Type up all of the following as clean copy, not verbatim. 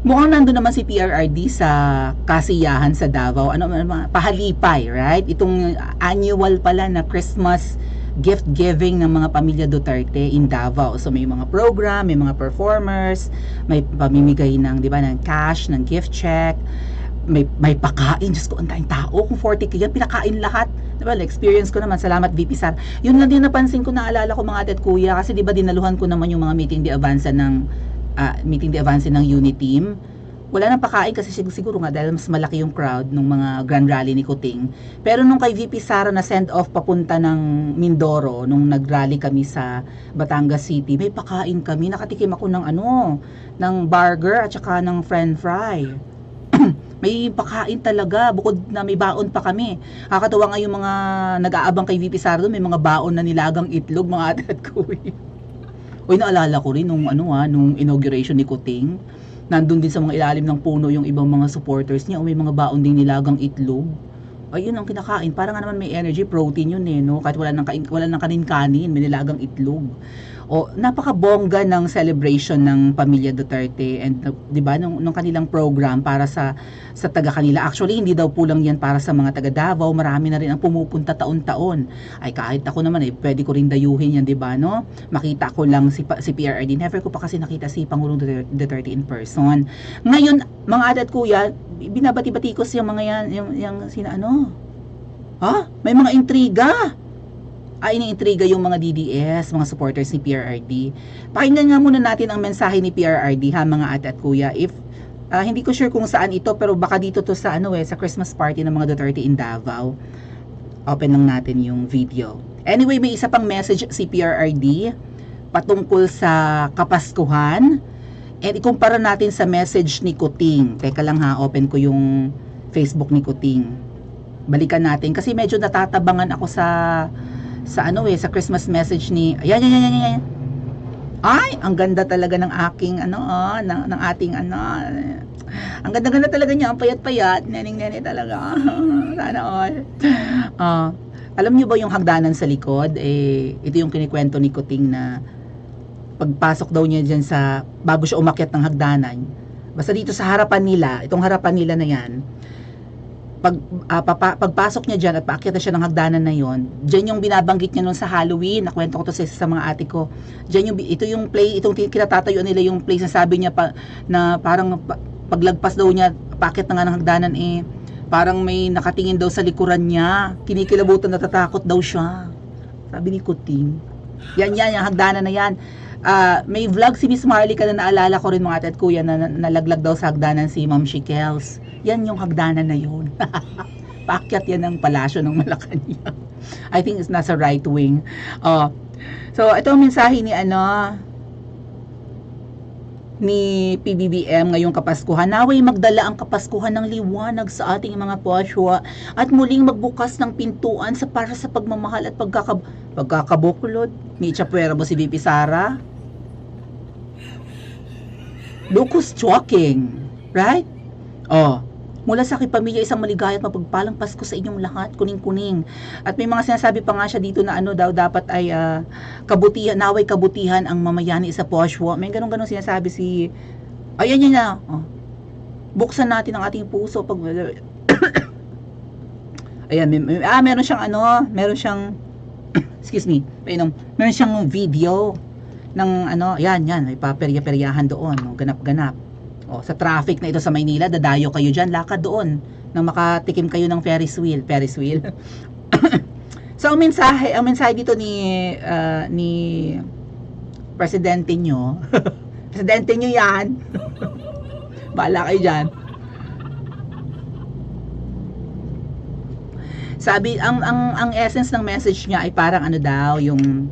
Mukhang nandun naman si PRRD sa kasiyahan sa Davao. Pahalipay, right? Itong annual pala na Christmas gift giving ng mga pamilya Duterte in Davao. So may mga program, may mga performers, may pamimigay ng, di ba, ng cash, ng gift check, may pakain. Diyos ko, ang tayong tao. Kung 40 yan, pinakain lahat. Diba, experience ko naman. Salamat, VP Sar. Yun lang din napansin ko, naalala ko mga ate at kuya, kasi diba dinaluhan ko naman yung mga meeting de avance ng unit team. Wala nang pakain kasi siguro nga dahil mas malaki yung crowd nung mga grand rally ni Kuting. Pero nung kay VP Sara na send off papunta ng Mindoro, nung nag-rally kami sa Batangas City, may pakain kami. Nakatikim ako ng burger at saka ng french fry. May pakain talaga, bukod na may baon pa kami. Kakatawa nga yung mga nag-aabang kay VP Sara doon, may mga baon na nilagang itlog, mga ate at kuya. Uy, naalala ko rin nung inauguration ni Kuting. Nandun din sa mga ilalim ng puno yung ibang mga supporters niya. O may mga baon din nilagang itlog. Ay, yun ang kinakain. Para nga naman may energy, protein yun no? Kahit wala nang kanin-kanin, may nilagang itlog. O, napakabongga ng celebration ng pamilya Duterte and, di ba, nung kanilang program para sa taga kanila. Actually, hindi daw po lang yan para sa mga taga Davao. Marami na rin ang pumupunta taon-taon. Ay, kahit ako naman, pwede ko rin dayuhin yan, di ba, no? Makita ko lang si PRRD. Never ko pa kasi nakita si Pangulong Duterte in person. Ngayon, mga ate at kuya, binabati-bati ko siya mga yan, yung sina may mga intriga. Iniintriga yung mga DDS, mga supporters ni PRRD. Pakinggan nga muna natin ang mensahe ni PRRD, ha, mga ate at kuya. If hindi ko sure kung saan ito, pero baka dito to sa sa Christmas party ng mga Duterte in Davao. Open lang natin yung video. Anyway, may isa pang message si PRRD patungkol sa Kapaskuhan. And ikumpara natin sa message ni Kuting. Teka lang ha, open ko yung Facebook ni Kuting. Balikan natin kasi medyo natatabangan ako sa Christmas message ni ayan. Ay, ang ganda talaga ng aking ng ating ang ganda-ganda talaga niya, ang payat-payat, neneng-nene talaga. Sana all. Alam niyo ba yung hagdanan sa likod? Ito yung kinikwento ni Kuting na pagpasok daw niya diyan bago siya umakyat ng hagdanan. Basta dito sa harapan nila, itong harapan nila na yan, pagpasok niya dyan at paakyat na siya ng hagdanan na yon, dyan yung binabanggit niya nun sa Halloween, nakwento ko to sa mga ate ko, dyan itong kinatatayuan nila yung place na sabi niya na parang paglagpas daw niya, paakyat na nga ng hagdanan parang may nakatingin daw sa likuran niya, kinikilabutan, natatakot daw siya, sabi ni Kuting. Yan, yung hagdanan na yan. May vlog si Miss Marley ka na naalala ko rin mga ate at kuya na nalaglag daw sa hagdanan si Ma'am Shikels. Yan yung hagdanan na yun. Paakyat yan ng palasyo ng Malacanang. I think it's nasa right wing. So ito ang mensahe ni PBBM ngayong Kapaskuhan. Naway magdala ang Kapaskuhan ng liwanag sa ating mga puaswa at muling magbukas ng pintuan para sa pagmamahal at pagkakabukulod. Ni Chapuera mo si VP Sara? Lucas talking, right? Mula sa aking pamilya, isang maligaya at mapagpalang Pasko sa inyong lahat, kuning-kuning. At may mga sinasabi pa nga siya dito na dapat ay kabutihan, naway kabutihan ang mamayani sa Poshwa. May ganun-ganun sinasabi ayan na. Buksan natin ang ating puso pag ayan, meron siyang excuse me, meron siyang video ng yan, may paperya-peryahan doon, ganap-ganap. Sa traffic na ito sa Maynila, dadayo kayo dyan, lakad doon nang makatikim kayo ng Ferris wheel. So ang mensahe dito ni presidente nyo presidente nyo yan. Bahala kayo dyan. Sabi, ang essence ng message niya ay parang yung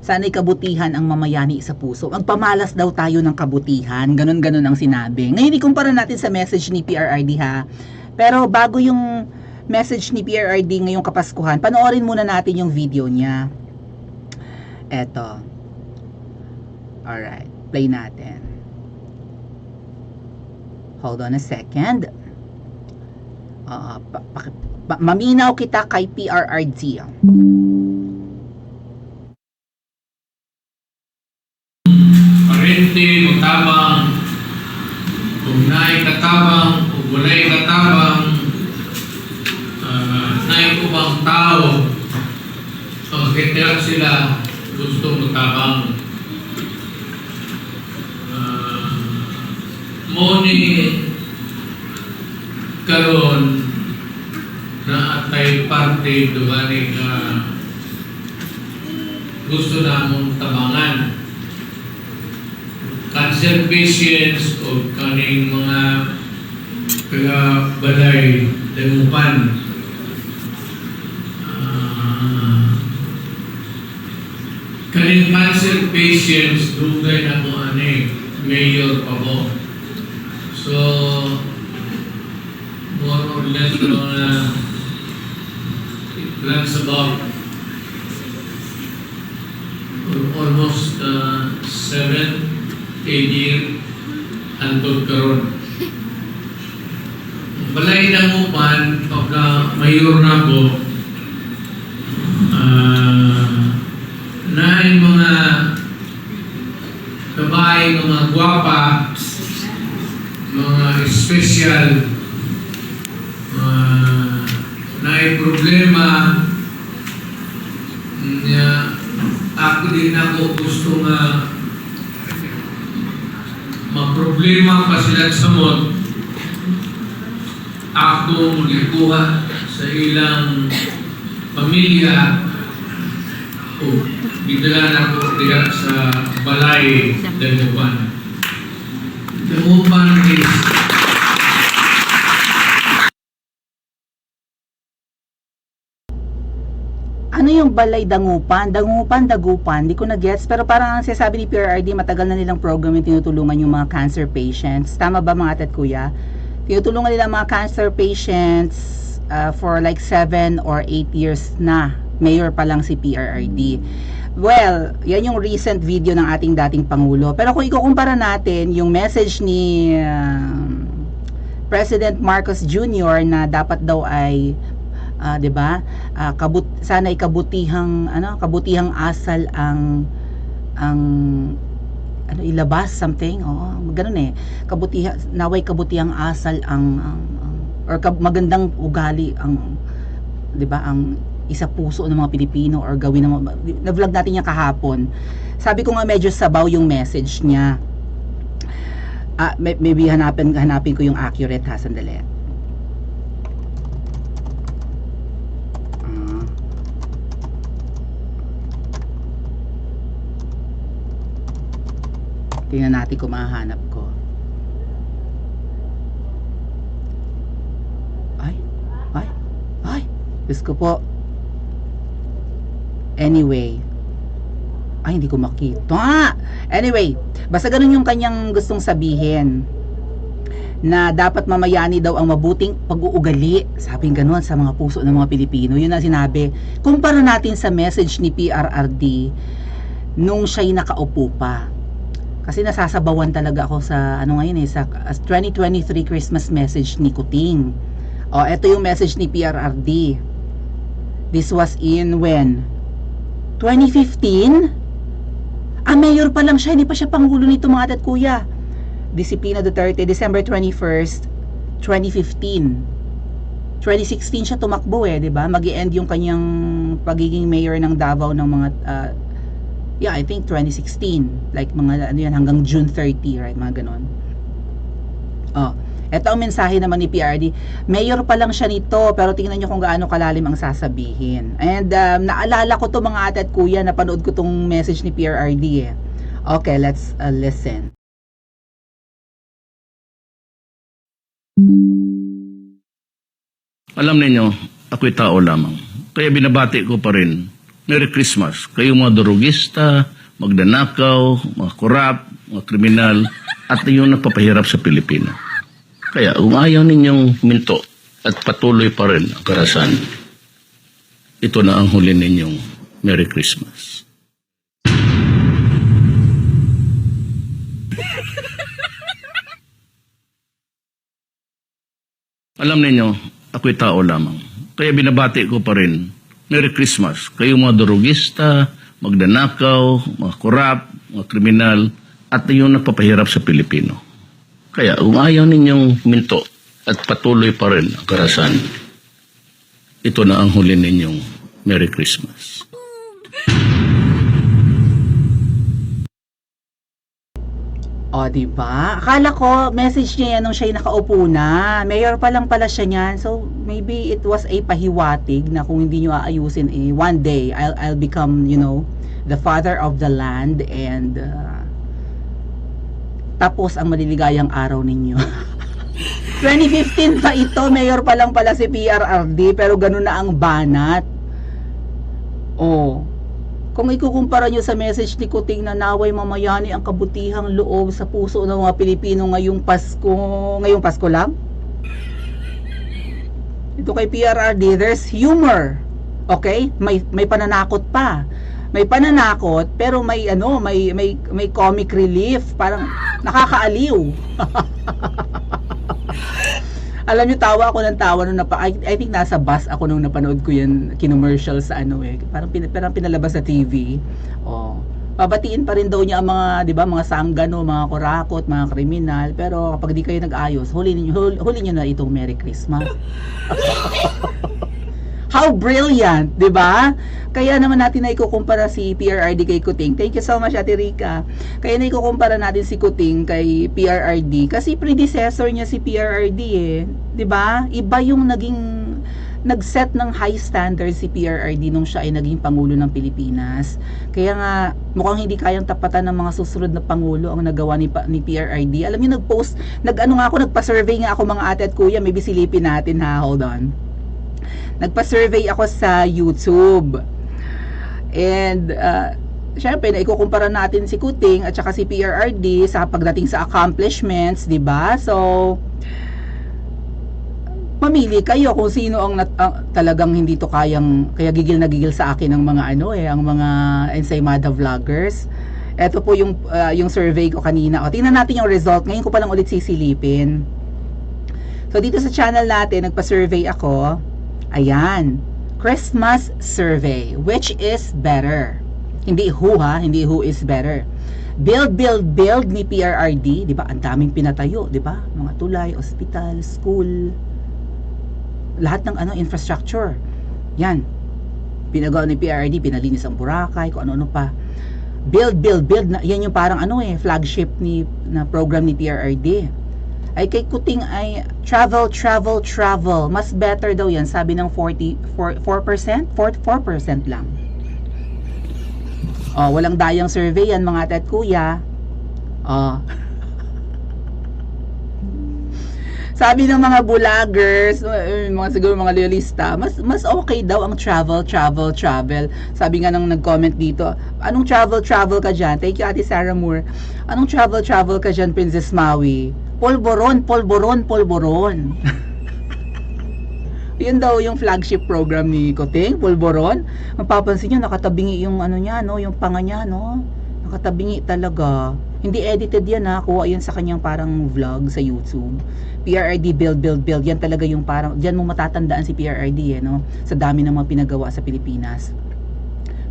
sana'y kabutihan ang mamayani sa puso. Magpamalas daw tayo ng kabutihan. Ganon-ganon ang sinabi. Ngayon, ikumpara natin sa message ni PRRD, ha. Pero bago yung message ni PRRD ngayong Kapaskuhan, panoorin muna natin yung video niya. Eto. Alright. Play natin. Hold on a second. Maminaw kita kay PRRD. Parente, Mutabang, naay katabang o walay katabang naay ubang tao kaya sila gusto matabang mo ni karon na atay parte dumanig gusto namong tabangan cancer patients o kaning mga balay dengupan kaning cancer patients dugay na mo mayor pa mo so more or less it runs about almost 7-8 years antod karon. Balay na mo pan pagka mayor na ko na yung mga babae, mga gwapa, mga special na yung problema ako din ako gusto nga maproblema pa sila sa mod ako magikuha sa ilang pamilya o bigla na ako diya sa balay Dagupan. Dagupan is ano yung balay Dagupan? Dagupan, di ko na-gets. Pero parang ang sinasabi ni PRRD, matagal na nilang program yung tinutulungan yung mga cancer patients. Tama ba mga ate at kuya? Tinutulungan nila mga cancer patients for like 7 or 8 years na. Mayor pa lang si PRRD. Well, yan yung recent video ng ating dating Pangulo. Pero kung ikukumpara natin yung message ni President Marcos Jr. na dapat daw ay 'di ba? Sana kabutihang asal ang ilabas something. Oo, ganoon naway kabutihang asal magandang ugali ang 'di ba ang isa puso ng mga Pilipino or gawin ng na-vlog natin niya kahapon. Sabi ko nga medyo sabaw yung message niya. Maybe hanapin ko yung accurate ha, sandali. Tingnan natin kung mahahanap ko. Ay, Diyos ko po. Anyway, hindi ko makita. Anyway, basta ganun yung kanyang gustong sabihin. Na dapat mamayani daw ang mabuting pag-uugali. Sabi ganun sa mga puso ng mga Pilipino. Yun ang sinabi. Kumpara natin sa message ni PRRD nung siya'y nakaupo pa. Kasi nasasabawan talaga ako sa sa 2023 Christmas message ni Kuting. Ito yung message ni PRRD. This was in when? 2015? Mayor pa lang siya, hindi pa siya pangulo nito mga ate at kuya. Disciplina Duterte, December 21st, 2015. 2016 siya tumakbo di ba? Mag-i-end yung kanyang pagiging mayor ng Davao ng mga I think 2016. Like mga hanggang June 30, right? Mga ganon. Ito ang mensahe naman ni PRD. Mayor pa lang siya nito, pero tingnan nyo kung gaano kalalim ang sasabihin. And naalala ko to mga ate at kuya, napanood ko tong message ni PRRD Okay, let's listen. Alam ninyo, ako'y tao lamang. Kaya binabati ko pa rin, Merry Christmas. Kayong mga durugista, magdanakaw, mga korap, mga kriminal, at yung nagpapahirap sa Pilipino. Kaya kung ayaw ninyong minto at patuloy pa rin ang karasan, ito na ang huli ninyong Merry Christmas. Alam ninyo, ako'y tao lamang. Kaya binabati ko pa rin, Merry Christmas. Kayong mga durugista, magdanakaw, mga korap, mga kriminal, at yung nagpapahirap sa Pilipino. Kaya kung ayaw ninyong minto at patuloy pa rin ang karasan, ito na ang huli ninyong Merry Christmas. O, diba? Akala ko, message niya yan nung siya nakaupo na. Mayor pa lang pala siya niyan. So, maybe it was a pahiwatig na kung hindi nyo aayusin, one day, I'll become, the father of the land and tapos ang maliligayang araw ninyo. 2015 pa ito, mayor pa lang pala si PRRD, pero ganun na ang banat. Kung ikukumpara nyo sa message ni Kuting na naway mamayani ang kabutihang loob sa puso ng mga Pilipino ngayong Pasko lang? Ito kay PRRD, there's humor. Okay? May pananakot pa. May pananakot pero may comic relief, parang nakakaaliw. Alam niyo, tawa ako ng tawa nung I think nasa bus ako nung napanood ko yan, kinommercial sa parang pinalabas sa TV. Babatiin pa rin daw niya ang mga, 'di ba, mga sanggano, mga kurakot, mga kriminal, pero kapag di kayo nag-ayos, huli niyo na itong Merry Christmas. How brilliant, 'di ba? Kaya naman natin na ikukumpara si PRRD kay Kuting. Thank you so much, Ate Rica. Kaya na ikukumpara natin si Kuting kay PRRD kasi predecessor niya si PRRD 'di ba? Iba yung nag-set ng high standards si PRRD nung siya ay naging pangulo ng Pilipinas. Kaya nga mukhang hindi kayang tapatan ng mga susunod na pangulo ang nagawa ni PRRD. Alam niyo, nagpa-survey nga ako mga ate at kuya, maybe silipin natin ha, hold on. Nagpa-survey ako sa YouTube. And syempre, ikukumpara natin si Kuting at saka si PRRD sa pagdating sa accomplishments, 'di ba? So, mamili kayo kung sino ang talagang hindi to kaya gigil na gigil sa akin ang mga ang mga ensaymada vloggers. Ito po yung survey ko kanina. Tingnan natin yung result. Ngayon ko pa lang ulit sisilipin. So, dito sa channel natin, nagpa-survey ako. Ayan, Christmas survey, which is better? Hindi who is better. Build ni PRRD, 'di ba? Ang daming pinatayo, 'di ba? Mga tulay, ospital, school, lahat ng infrastructure. Yan. Pinagawa ni PRRD, pinalinis ang Boracay, kung ano-ano pa. Build na, yan yung parang flagship na program ni PRRD. Ay kay Kuting ay travel. Mas better daw yan. Sabi ng 4% lang. Walang dayang survey yan mga ate at kuya. Sabi ng mga vloggers, siguro mga loyalista, mas okay daw ang travel. Sabi nga nang nag-comment dito, anong travel ka dyan? Thank you, Ate Sarah Moore. Anong travel ka dyan, Princess Maui? Polboron. Yun daw yung flagship program ni Kuting, Polboron. Mapapansin nyo, nakatabingi yung yung panga niya, no? Nakatabingi talaga. Hindi edited yan, ha? Kuha yan sa kanyang parang vlog sa YouTube. PRRD build. Yan talaga yung parang, diyan mo matatandaan si PRRD, no? Sa dami ng mga pinagawa sa Pilipinas.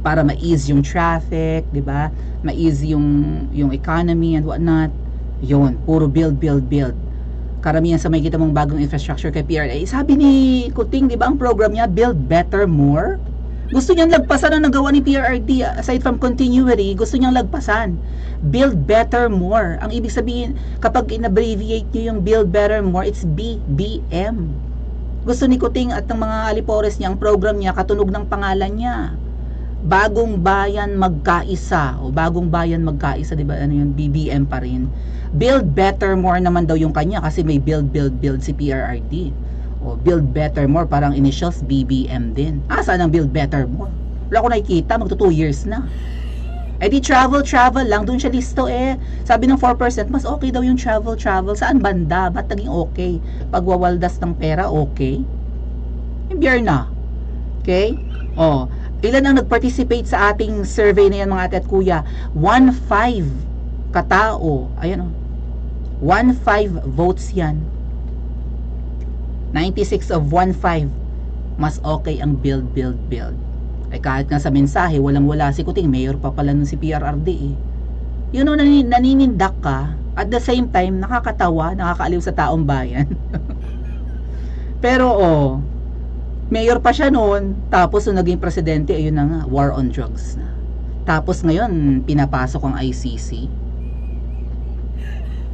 Para ma-ease yung traffic, di ba? Ma-ease yung economy and whatnot. Yun, puro build. Karamihan sa makikita mong bagong infrastructure kay PRRD. Sabi ni Kuting, di ba, ang program niya, Build Better More? Gusto niyang lagpasan ang nagawa ni PRRD. Aside from continuity, gusto niyang lagpasan. Build Better More. Ang ibig sabihin, kapag in-abbreviate niyo yung Build Better More, it's BBM. Gusto ni Kuting at ng mga alipores niya, ang program niya, katunog ng pangalan niya. Bagong Bayan Magkaisa. Bagong Bayan Magkaisa, di ba? BBM pa rin. Build Better More naman daw yung kanya kasi may build si PRRD. Build Better More, parang initials BBM din. Saan ang Build Better More? Wala ko nakikita, magto 2 years na. Di travel lang, dun siya listo Sabi ng 4%, mas okay daw yung travel. Saan banda? Ba't naging okay? Pagwawaldas ng pera, okay? Impyerno na. Okay? Ilan ang nag-participate sa ating survey na yan mga ate at kuya? 1.5 katao. Ayan 1.5 votes yan. 96 of 1.5. Mas okay ang build. Ay kahit nga sa mensahe, walang-wala si Kuting, mayor pa pala nun si PRRD Yun naninindak ka, At the same time, nakakatawa, nakakaaliw sa taong bayan. Pero mayor pa siya noon, tapos nung naging presidente, ayun na nga, war on drugs na. Tapos ngayon, pinapasok ang ICC.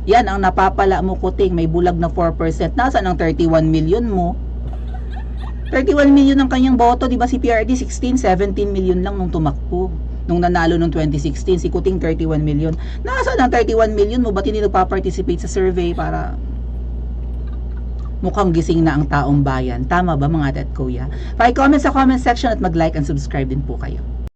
Yan ang napapala mo, Kuting, may bulag na 4%. Nasaan ang 31 million mo? 31 million ang kanyang boto, di ba si PRD 16, 17 million lang nung tumakbo. Nung nanalo nung 2016, si Kuting 31 million. Nasaan ang 31 million mo? Ba't hindi nagpa-participate sa survey para mukhang gising na ang taong bayan? Tama ba mga ate at kuya? Pa-comment sa comment section at mag-like and subscribe din po kayo.